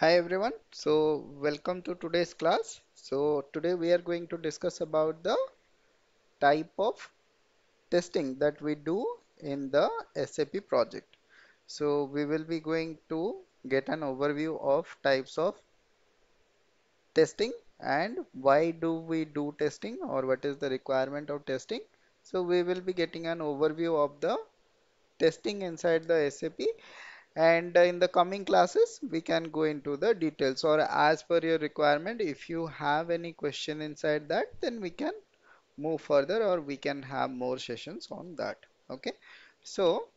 Hi everyone. So welcome to today's class. So today we are going to discuss about the type of testing that we do in the SAP project. So we will be going to get an overview of types of testing and why do we do testing or what is the requirement of testing. So we will be getting an overview of the testing inside the SAP, and in the coming classes we can go into the details, or as per your requirement, if you have any question inside that, then we can move further or we can have more sessions on that. Okay, so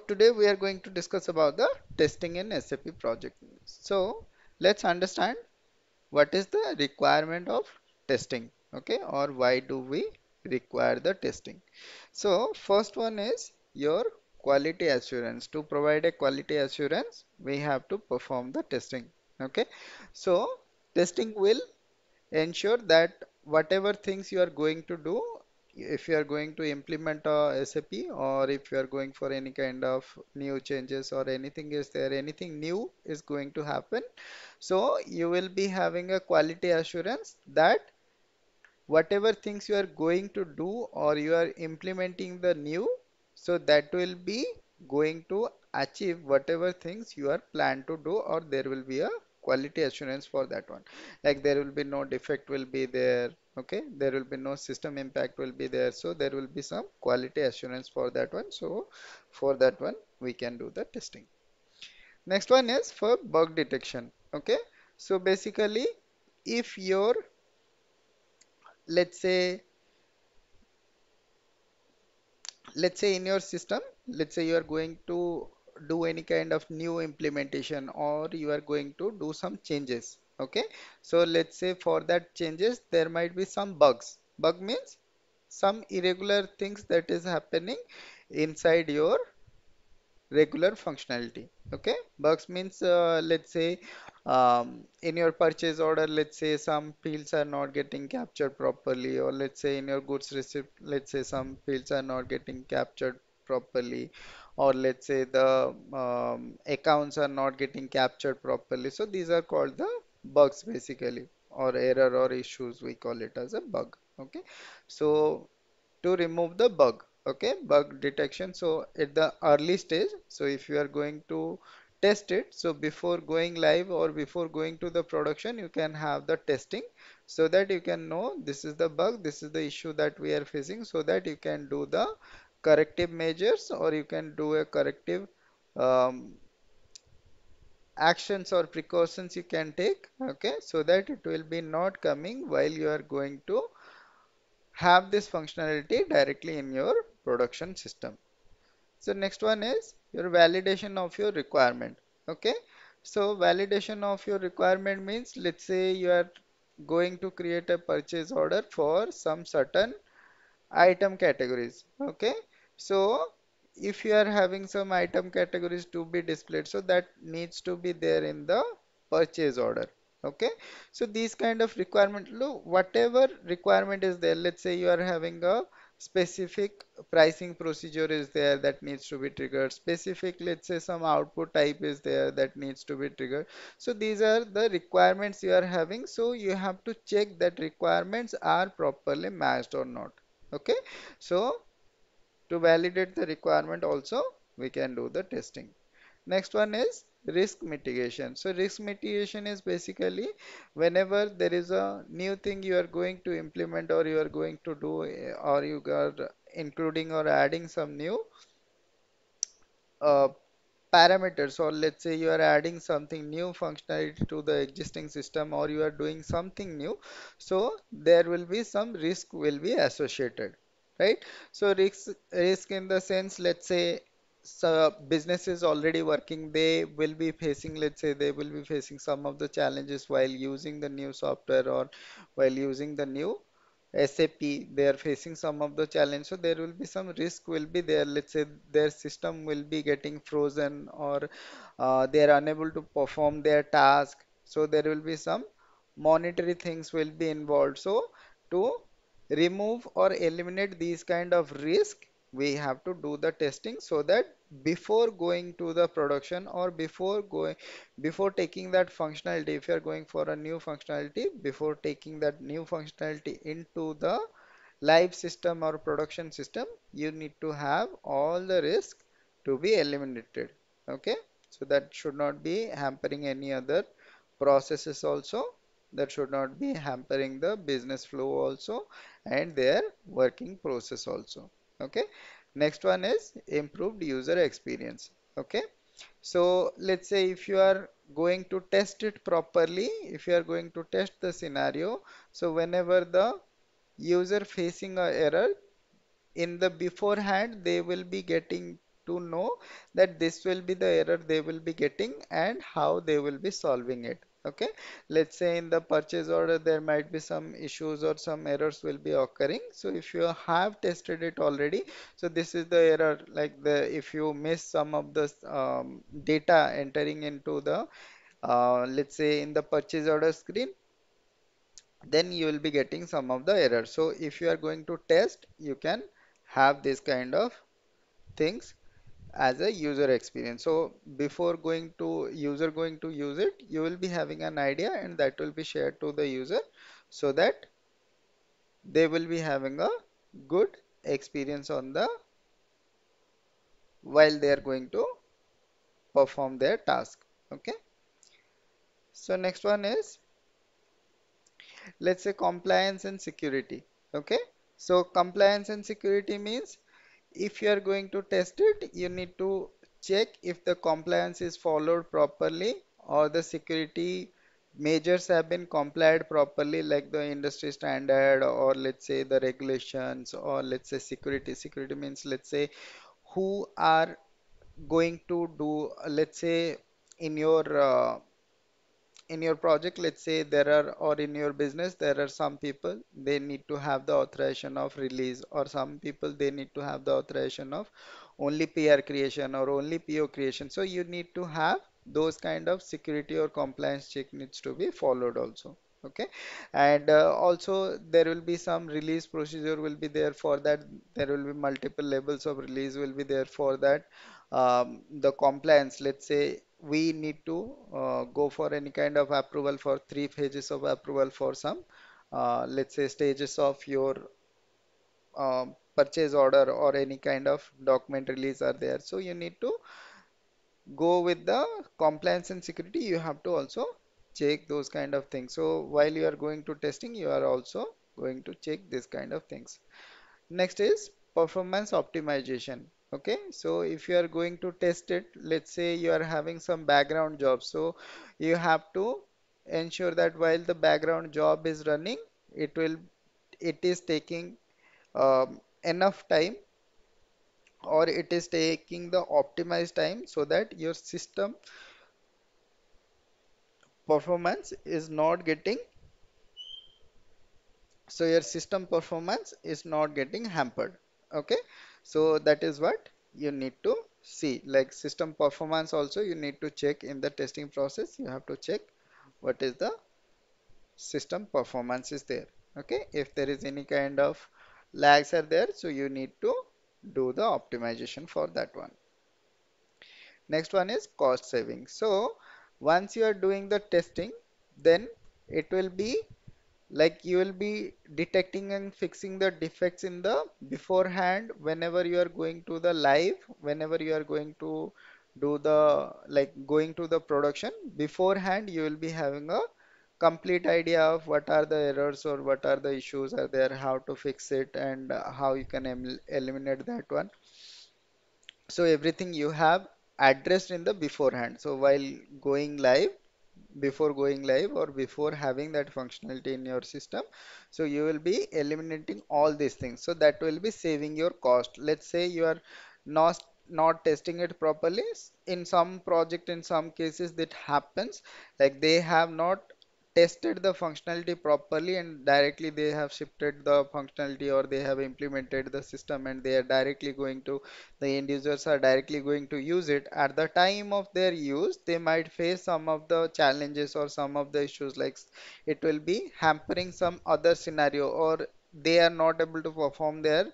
today we are going to discuss about the testing in SAP project. So let's understand what is the requirement of testing, okay, or why do we require the testing. So first one is your quality assurance. To provide a quality assurance, we have to perform the testing. Okay. So testing will ensure that whatever things you are going to do, if you are going to implement a SAP or if you are going for any kind of new changes or anything is there, anything new is going to happen. So you will be having a quality assurance that whatever things you are going to do or you are implementing the new, so that will be going to achieve whatever things you are planned to do, or there will be a quality assurance for that one. Like there will be no defect will be there, okay, there will be no system impact will be there, so there will be some quality assurance for that one. So for that one we can do the testing. Next one is for bug detection. Okay, so basically if your, let's say let's say in your system, let's say you are going to do any kind of new implementation or you are going to do some changes. Okay, so let's say for that changes there might be some bugs. Bug means some irregular things that is happening inside your regular functionality. Okay, bugs means let's say in your purchase order, let's say some fields are not getting captured properly, or let's say in your goods receipt, let's say some fields are not getting captured properly, or let's say the accounts are not getting captured properly. So these are called the bugs basically, or error or issues, we call it as a bug. Okay, so to remove the bug, okay, bug detection, so at the early stage, so if you are going to test it, so before going live or before going to the production, you can have the testing, so that you can know this is the bug, this is the issue that we are facing, so that you can do the corrective measures or you can do a corrective um, actions or precautions you can take, okay, so that it will be not coming while you are going to have this functionality directly in your production system. So next one is your validation of your requirement. Okay. So validation of your requirement means, let's say you are going to create a purchase order for some certain item categories. Okay. So if you are having some item categories to be displayed, so that needs to be there in the purchase order. Okay. So these kind of requirement, look, whatever requirement is there, let's say you are having a specific pricing procedure is there that needs to be triggered. Specific, let's say some output type is there that needs to be triggered. So these are the requirements you are having. So you have to check that requirements are properly matched or not. Okay, so to validate the requirement also we can do the testing. Next one is risk mitigation. So risk mitigation is basically whenever there is a new thing you are going to implement or you are going to do, or you are including or adding some new uh, parameters, or let's say you are adding something new functionality to the existing system or you are doing something new, so there will be some risk will be associated, right? So risk in the sense, let's say so business is already working, they will be facing, let's say they will be facing some of the challenges while using the new software or while using the new SAP, they are facing some of the challenge. So there will be some risk will be there. Let's say their system will be getting frozen, or they are unable to perform their task. So there will be some monetary things will be involved. So to remove or eliminate these kind of risk, we have to do the testing so that before going to the production or before taking that functionality, if you are going for a new functionality, before taking that new functionality into the live system or production system, you need to have all the risk to be eliminated. Okay, so that should not be hampering any other processes also. That should not be hampering the business flow also and their working process also. Okay, next one is improved user experience. Okay, so let's say if you are going to test it properly, if you are going to test the scenario, so whenever the user facing a error, in the beforehand they will be getting to know that this will be the error they will be getting and how they will be solving it. Okay, let's say in the purchase order there might be some issues or some errors will be occurring. So if you have tested it already, so this is the error, like the if you miss some of the data entering into the let's say in the purchase order screen, then you will be getting some of the errors. So if you are going to test, you can have this kind of things as a user experience. So before going to user going to use it, you will be having an idea and that will be shared to the user so that they will be having a good experience on the while they are going to perform their task. Okay. So next one is, let's say, compliance and security. Okay. So compliance and security means if you are going to test it, you need to check if the compliance is followed properly or the security measures have been complied properly, like the industry standard or let's say the regulations, or let's say security. Security means, let's say, who are going to do, let's say, in your project, let's say there are, or in your business, there are some people they need to have the authorization of release, or some people they need to have the authorization of only PR creation or only PO creation. So you need to have those kind of security or compliance check needs to be followed also. Okay, and also there will be some release procedure will be there for that. There will be multiple levels of release will be there for that. The compliance, let's say we need to go for any kind of approval for three phases of approval for some let's say stages of your purchase order or any kind of document release are there. So you need to go with the compliance and security. You have to also check those kind of things. So while you are going to testing, you are also going to check this kind of things. Next is performance optimization. Okay, so if you are going to test it, let's say you are having some background job, so you have to ensure that while the background job is running, it is taking enough time, or it is taking the optimized time so that your system performance is not getting, so your system performance is not getting hampered. Okay, so that is what you need to see, like system performance also you need to check in the testing process. You have to check what is the system performance is there. Okay, if there is any kind of lags are there, so you need to do the optimization for that one. Next one is cost saving. So once you are doing the testing, then it will be like you will be detecting and fixing the defects in the beforehand. Whenever you are going to the live, whenever you are going to do the like going to the production, beforehand you will be having a complete idea of what are the errors or what are the issues are there, how to fix it, and how you can eliminate that one. So everything you have addressed in the beforehand. So while going live, before going live or before having that functionality in your system, so you will be eliminating all these things, so that will be saving your cost. Let's say you are not testing it properly. In some project, in some cases that happens, like they have not tested the functionality properly and directly they have shifted the functionality, or they have implemented the system and they are directly going to, the end users are directly going to use it. At the time of their use, they might face some of the challenges or some of the issues, like it will be hampering some other scenario, or they are not able to perform their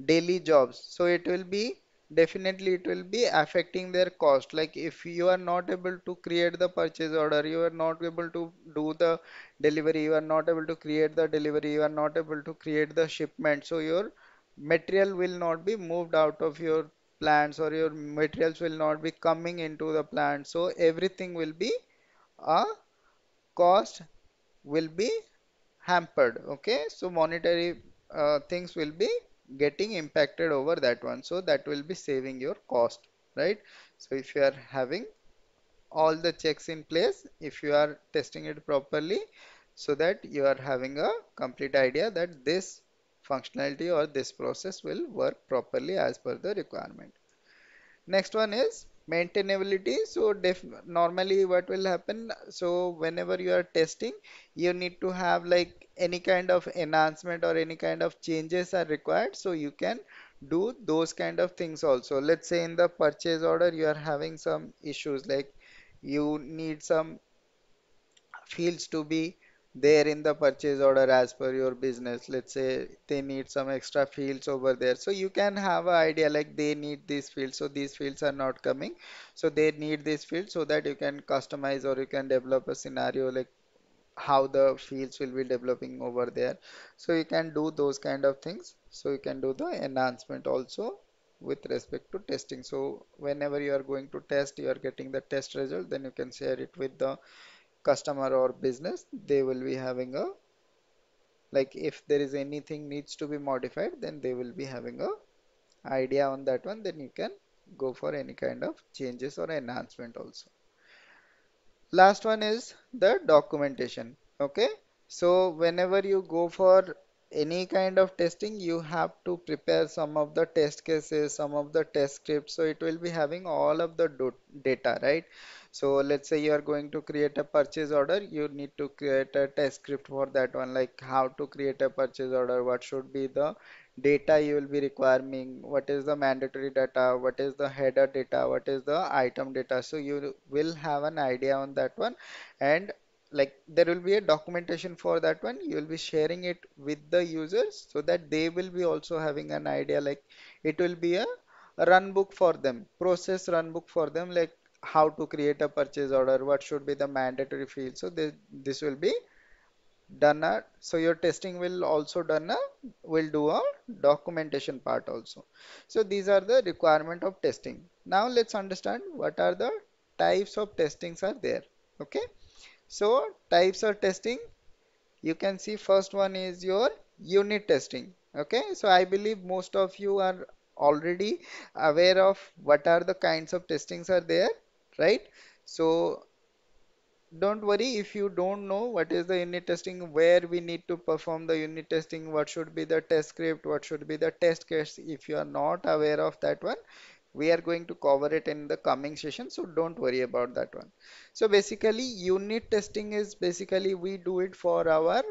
daily jobs. So it will be definitely it will be affecting their cost. Like if you are not able to create the purchase order, you are not able to do the delivery, you are not able to create the delivery, you are not able to create the shipment, so your material will not be moved out of your plants, or your materials will not be coming into the plant. So everything will be a cost will be hampered. Okay, so monetary things will be getting impacted over that one, so that will be saving your cost, right? So if you are having all the checks in place, if you are testing it properly, so that you are having a complete idea that this functionality or this process will work properly as per the requirement. Next one is maintainability. So normally what will happen, so whenever you are testing, you need to have like any kind of enhancement or any kind of changes are required, so you can do those kind of things also. Let's say in the purchase order you are having some issues, like you need some fields to be there in the purchase order as per your business. Let's say they need some extra fields over there. So you can have an idea like they need these fields. So these fields are not coming. So they need this field, so that you can customize or you can develop a scenario like how the fields will be developing over there. So you can do those kind of things. So you can do the enhancement also with respect to testing. So whenever you are going to test, you are getting the test result, then you can share it with the customer or business. They will be having a, like if there is anything needs to be modified, then they will be having a idea on that one, then you can go for any kind of changes or enhancement also. Last one is the documentation. Okay, so whenever you go for any kind of testing, you have to prepare some of the test cases, some of the test scripts. So it will be having all of the data, right? So let's say you are going to create a purchase order, you need to create a test script for that one, like how to create a purchase order, what should be the data you will be requiring, what is the mandatory data, what is the header data, what is the item data. So you will have an idea on that one, and like there will be a documentation for that one. You will be sharing it with the users so that they will be also having an idea, like it will be a run book for them, process run book for them, like how to create a purchase order, what should be the mandatory field. So this will be done a, so your testing will also done a, will do a documentation part also. So these are the requirement of testing. Now let's understand what are the types of testings are there. Okay, so types of testing, you can see first one is your unit testing. Okay, so I believe most of you are already aware of what are the kinds of testings are there, right? So don't worry if you don't know what is the unit testing, where we need to perform the unit testing, what should be the test script, what should be the test case. If you are not aware of that one, we are going to cover it in the coming session, so don't worry about that one. So basically unit testing is basically we do it for our,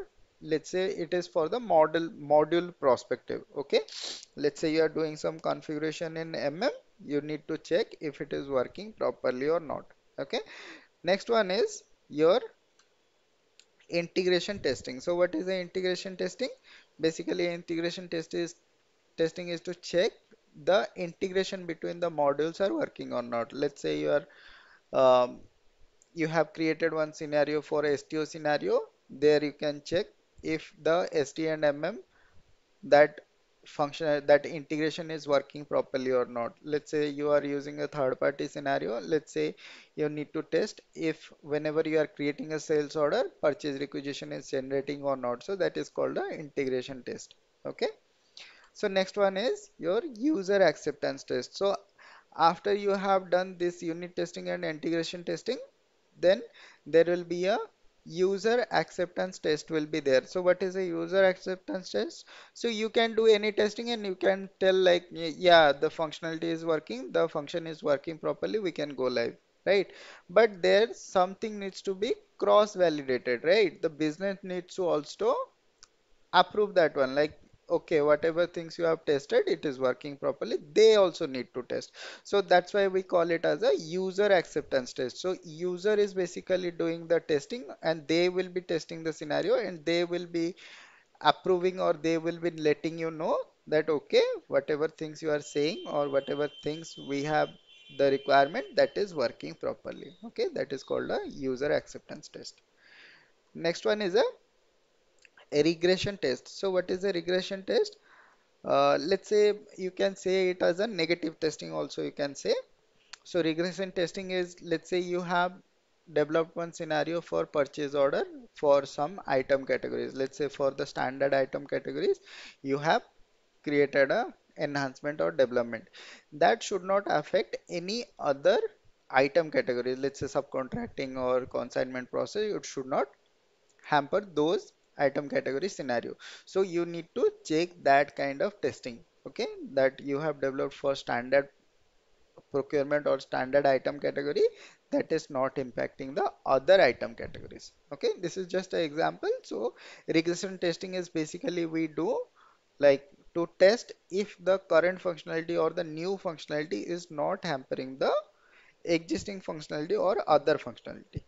let's say it is for the module perspective. Okay, let's say you are doing some configuration in you need to check if it is working properly or not. Okay, next one is your integration testing. So what is the integration testing? Basically integration testing is to check the integration between the modules are working or not. Let's say you are you have created one scenario for STO scenario. There you can check if the SD and that function, that integration is working properly or not. Let's say you are using a third party scenario. Let's say you need to test if whenever you are creating a sales order, purchase requisition is generating or not. So that is called the integration test. Okay, so next one is your user acceptance test. So after you have done this unit testing and integration testing, then there will be a user acceptance test will be there. So what is a user acceptance test? So you can do any testing and you can tell like, yeah, the functionality is working, the function is working properly, we can go live, right? But there something needs to be cross validated, right? The business needs to also approve that one, like okay, whatever things you have tested, it is working properly, they also need to test. So that's why we call it as a user acceptance test. So user is basically doing the testing and they will be testing the scenario and they will be approving or they will be letting you know that okay, whatever things you are saying or whatever things we have the requirement that is working properly. Okay, that is called a user acceptance test. Next one is a regression test. So what is a regression test? Let's say you can say it as a negative testing also you can say. So regression testing is, let's say you have developed one scenario for purchase order for some item categories. Let's say for the standard item categories, you have created a enhancement or development that should not affect any other item categories. Let's say subcontracting or consignment process, it should not hamper those item category scenario. So you need to check that kind of testing, okay, that you have developed for standard procurement or standard item category that is not impacting the other item categories. Okay, this is just an example. So regression testing is basically we do like to test if the current functionality or the new functionality is not hampering the existing functionality or other functionality.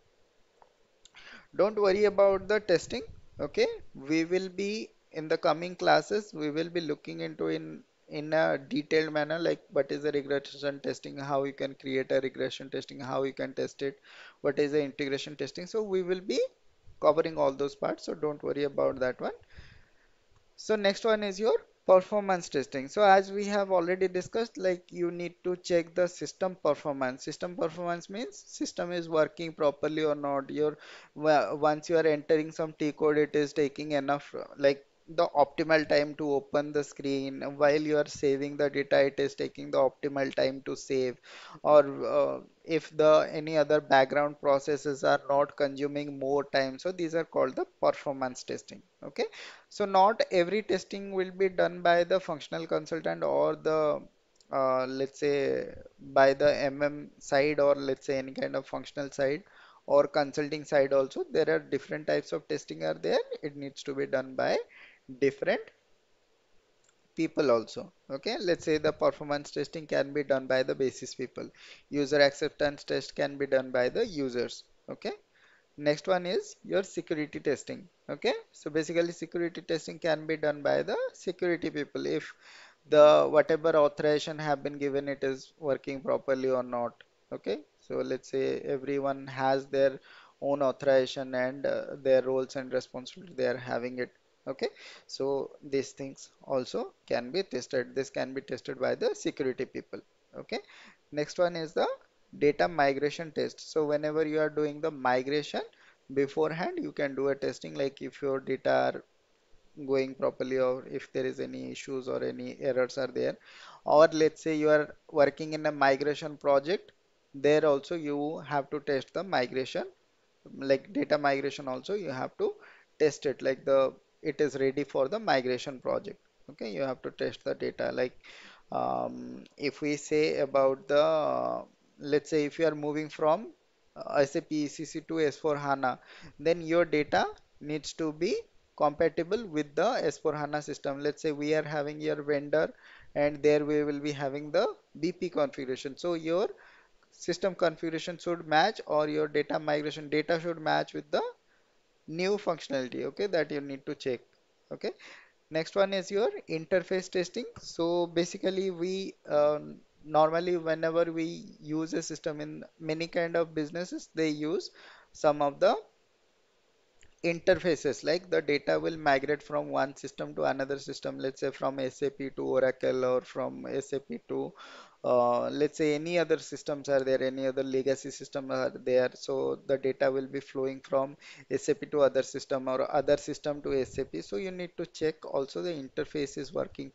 Don't worry about the testing. Okay, we will be in the coming classes, we will be looking into in a detailed manner like what is the regression testing, how you can create a regression testing, how you can test it, what is the integration testing. So we will be covering all those parts, so don't worry about that one. So next one is your performance testing. So as we have already discussed, like you need to check the system performance. System performance means system is working properly or not. Once you are entering some T code, it is taking enough like the optimal time to open the screen. While you are saving the data, it is taking the optimal time to save. Or if the any other background processes are not consuming more time. So these are called the performance testing. Okay. So not every testing will be done by the functional consultant or the let's say by the side, or let's say any kind of functional side or consulting side also. There are different types of testing are there. It needs to be done by different people also. Okay, let's say the performance testing can be done by the basis people. User acceptance test can be done by the users. Okay. Next one is your security testing. Okay, so basically security testing can be done by the security people if the whatever authorization have been given it is working properly or not. Okay, so let's say everyone has their own authorization and their roles and responsibility they are having it. Okay, so these things also can be tested. This can be tested by the security people. Okay, next one is the data migration test. So whenever you are doing the migration beforehand, you can do a testing like if your data are going properly or if there is any issues or any errors are there. Or let's say you are working in a migration project, there also you have to test the migration, like data migration also you have to test it like the it is ready for the migration project. Okay, you have to test the data like if we say about the let's say if you are moving from SAP ECC to S4 HANA, then your data needs to be compatible with the S4 HANA system. Let's say we are having your vendor and there we will be having the BP configuration. So your system configuration should match or your data migration data should match with the new functionality, okay, that you need to check. Okay, next one is your interface testing. So basically we normally whenever we use a system in many kind of businesses, they use some of the interfaces like the data will migrate from one system to another system, let's say from SAP to Oracle or from SAP to let's say any other systems are there, any other legacy system are there. So the data will be flowing from SAP to other system or other system to SAP. So you need to check also the interface is working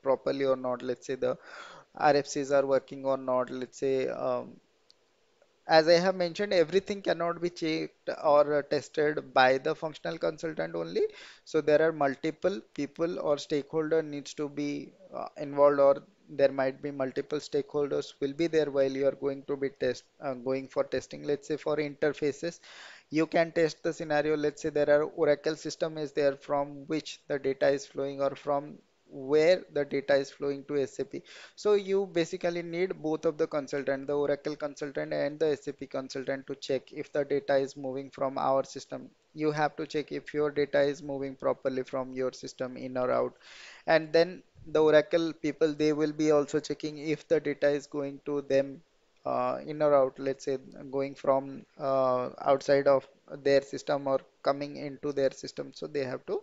properly or not. Let's say the RFCs are working or not. Let's say as I have mentioned, everything cannot be checked or tested by the functional consultant only. So there are multiple people or stakeholder needs to be involved, or there might be multiple stakeholders will be there while you are going to be going for testing. Let's say for interfaces, you can test the scenario. Let's say there are Oracle system is there from which the data is flowing or from where the data is flowing to SAP. So you basically need both of the consultant, the Oracle consultant and the SAP consultant, to check if the data is moving from our system. You have to check if your data is moving properly from your system in or out. And then the Oracle people, they will be also checking if the data is going to them in or out, let's say going from outside of their system or coming into their system. So they have to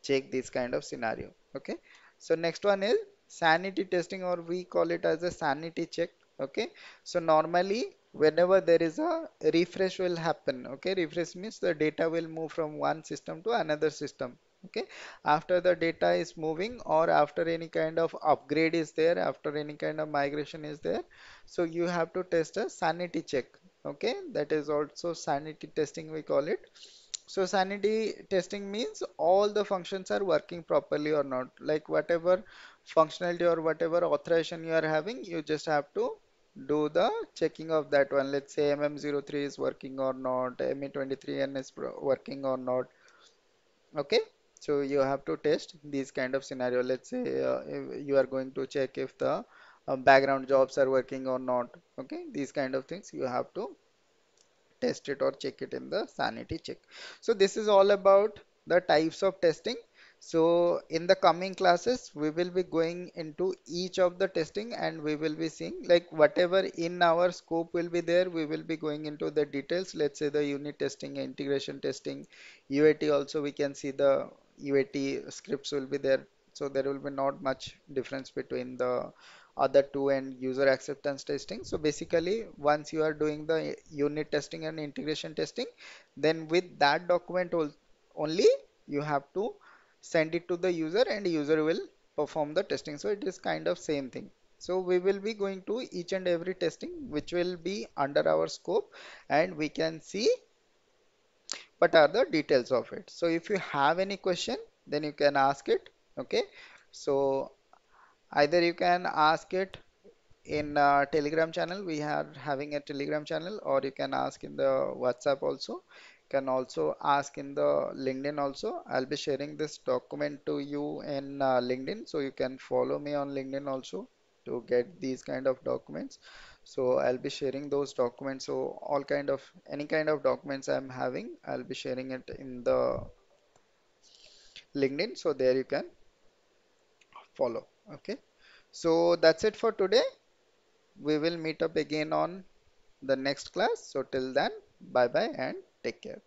check this kind of scenario. Okay. So next one is sanity testing, or we call it as a sanity check. Okay. So normally whenever there is a refresh will happen. Okay. Refresh means the data will move from one system to another system. Okay. After the data is moving, or after any kind of upgrade is there, after any kind of migration is there, so you have to test a sanity check. Okay, that is also sanity testing, we call it. So sanity testing means all the functions are working properly or not. Like whatever functionality or whatever authorization you are having, you just have to do the checking of that one. Let's say MM03 is working or not, ME23N is working or not. Okay, so you have to test these kind of scenario. Let's say if you are going to check if the background jobs are working or not. Okay, these kind of things you have to test it or check it in the sanity check. So this is all about the types of testing. So in the coming classes, we will be going into each of the testing, and we will be seeing like whatever in our scope will be there, we will be going into the details. Let's say the unit testing, integration testing, UAT also we can see the UAT scripts will be there. So there will be not much difference between the other two and user acceptance testing. So basically, once you are doing the unit testing and integration testing, then with that document only you have to send it to the user, and user will perform the testing. So it is kind of same thing. So we will be going to each and every testing which will be under our scope, and we can see what are the details of it. So if you have any question, then you can ask it. Okay. So either you can ask it in Telegram channel. We are having a Telegram channel, or you can ask in the WhatsApp also. Can also ask in the LinkedIn also. I'll be sharing this document to you in LinkedIn, so you can follow me on LinkedIn also to get these kind of documents. So I'll be sharing those documents. So all kind of any kind of documents I'm having, I'll be sharing it in the LinkedIn. So there you can follow. Okay. So that's it for today. We will meet up again on the next class. So till then, bye bye and take care.